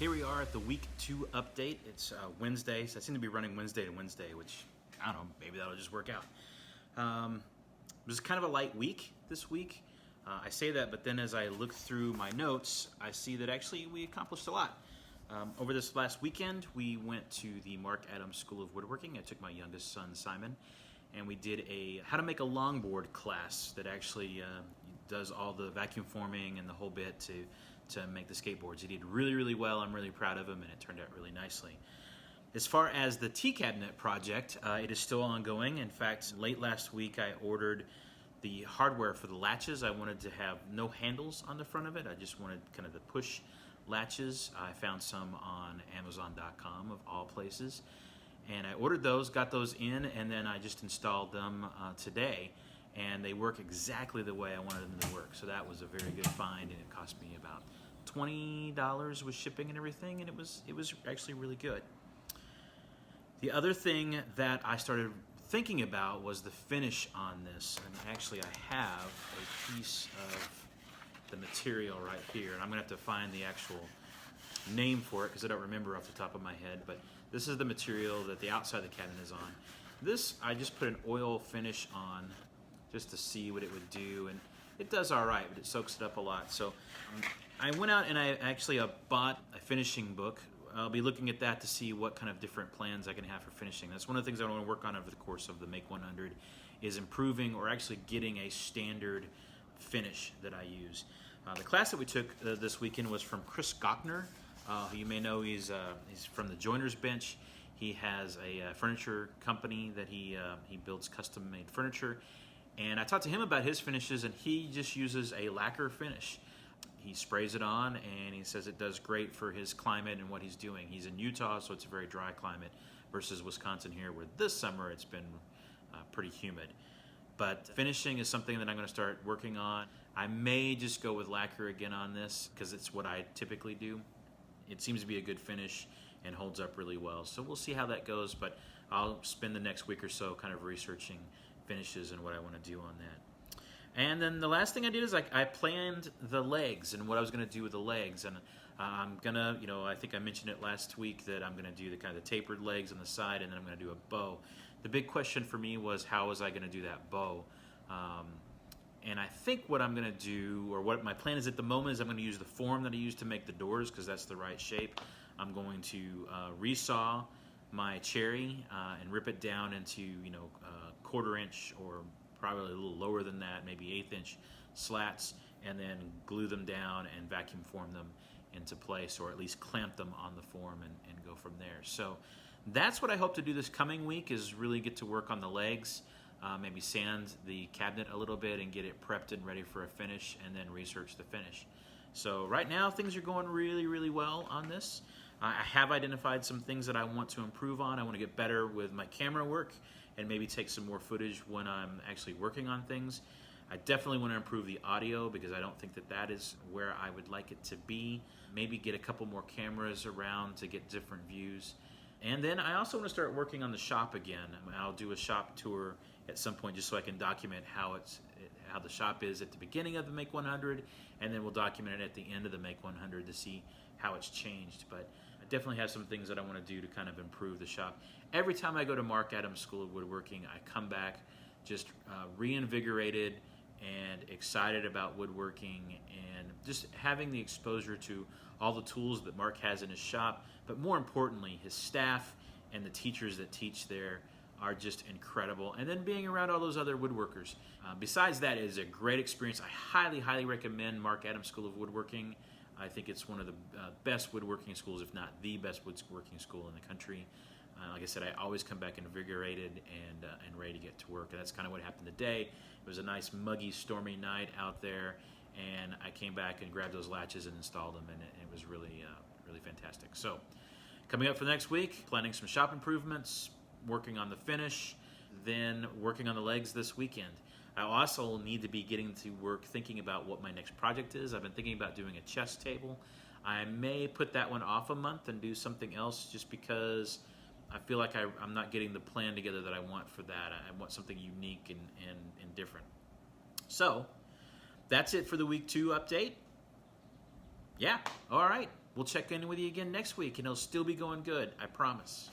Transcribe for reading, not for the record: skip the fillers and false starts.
Here we are at the week 2 update. It's Wednesday, so I seem to be running Wednesday to Wednesday, which, I don't know, maybe that'll just work out. It was kind of a light week this week. I say that, but then as I look through my notes, I see that actually we accomplished a lot. Over this last weekend, we went to the Marc School of Woodworking. I took my youngest son, Simon, and we did a how to make a longboard class that actually does all the vacuum forming and the whole bit to make the skateboards. He did really, really well. I'm really proud of him, and it turned out really nicely. As far as the tea cabinet project, it is still ongoing. In fact, late last week I ordered the hardware for the latches. I wanted to have no handles on the front of it. I just wanted kind of the push latches. I found some on Amazon.com of all places. And I ordered those, got those in, and then I just installed them today. And they work exactly the way I wanted them to work. So that was a very good find, and it cost me about $20 with shipping and everything, and it was actually really good. The other thing that I started thinking about was the finish on this, and actually I have a piece of the material right here, and I'm going to have to find the actual name for it because I don't remember off the top of my head, but this is the material that the outside of the cabinet is on. This, I just put an oil finish on just to see what it would do, and it does all right, but it soaks it up a lot. So I went out and I actually bought a finishing book. I'll be looking at that to see what kind of different plans I can have for finishing. That's one of the things I want to work on over the course of the Make100 is improving or actually getting a standard finish that I use. The class that we took this weekend was from Chris Gochner, who you may know he's from the Joiner's Bench. He has a furniture company that he builds custom-made furniture. And I talked to him about his finishes, and he just uses a lacquer finish. He sprays it on, and he says it does great for his climate and what he's doing. He's in Utah, so it's a very dry climate, versus Wisconsin here, where this summer it's been pretty humid. But finishing is something that I'm going to start working on. I may just go with lacquer again on this, because it's what I typically do. It seems to be a good finish and holds up really well. So we'll see how that goes, but I'll spend the next week or so kind of researching finishes and what I want to do on that. And then the last thing I did is I planned the legs and what I was going to do with the legs. And I'm going to, I think I mentioned it last week that I'm going to do the kind of the tapered legs on the side, and then I'm going to do a bow. The big question for me was, how was I going to do that bow? And I think what I'm going to do, or what my plan is at the moment, is I'm going to use the form that I used to make the doors, because that's the right shape. I'm going to resaw my cherry and rip it down into 1/4 inch or probably a little lower than that, maybe 1/8 inch slats, and then glue them down and vacuum form them into place, or at least clamp them on the form and go from there. So that's what I hope to do this coming week, is really get to work on the legs, maybe sand the cabinet a little bit and get it prepped and ready for a finish, and then research the finish. So right now things are going really, really well on this. I have identified some things that I want to improve on. I want to get better with my camera work and maybe take some more footage when I'm actually working on things. I definitely want to improve the audio, because I don't think that is where I would like it to be. Maybe get a couple more cameras around to get different views. And then I also want to start working on the shop again. I'll do a shop tour at some point just so I can document how the shop is at the beginning of the Make100, and then we'll document it at the end of the Make100 to see how it's changed. But I definitely have some things that I want to do to kind of improve the shop. Every time I go to Marc School of Woodworking, I come back just reinvigorated and excited about woodworking, and just having the exposure to all the tools that Marc has in his shop, but more importantly, his staff and the teachers that teach there are just incredible. And then being around all those other woodworkers. Besides that, it is a great experience. I highly, highly recommend Marc School of Woodworking. I think it's one of the best woodworking schools, if not the best woodworking school in the country. Like I said, I always come back invigorated and ready to get to work. And that's kind of what happened today. It was a nice, muggy, stormy night out there, and I came back and grabbed those latches and installed them, and it was really, really fantastic. So, coming up for next week, planning some shop improvements, working on the finish, then working on the legs this weekend. I also need to be getting to work thinking about what my next project is. I've been thinking about doing a chess table. I may put that one off a month and do something else, just because I feel like I'm not getting the plan together that I want for that. I want something unique and different. So that's it for the week 2 update. yeah, all right. We'll check in with you again next week, and it'll still be going good. I promise.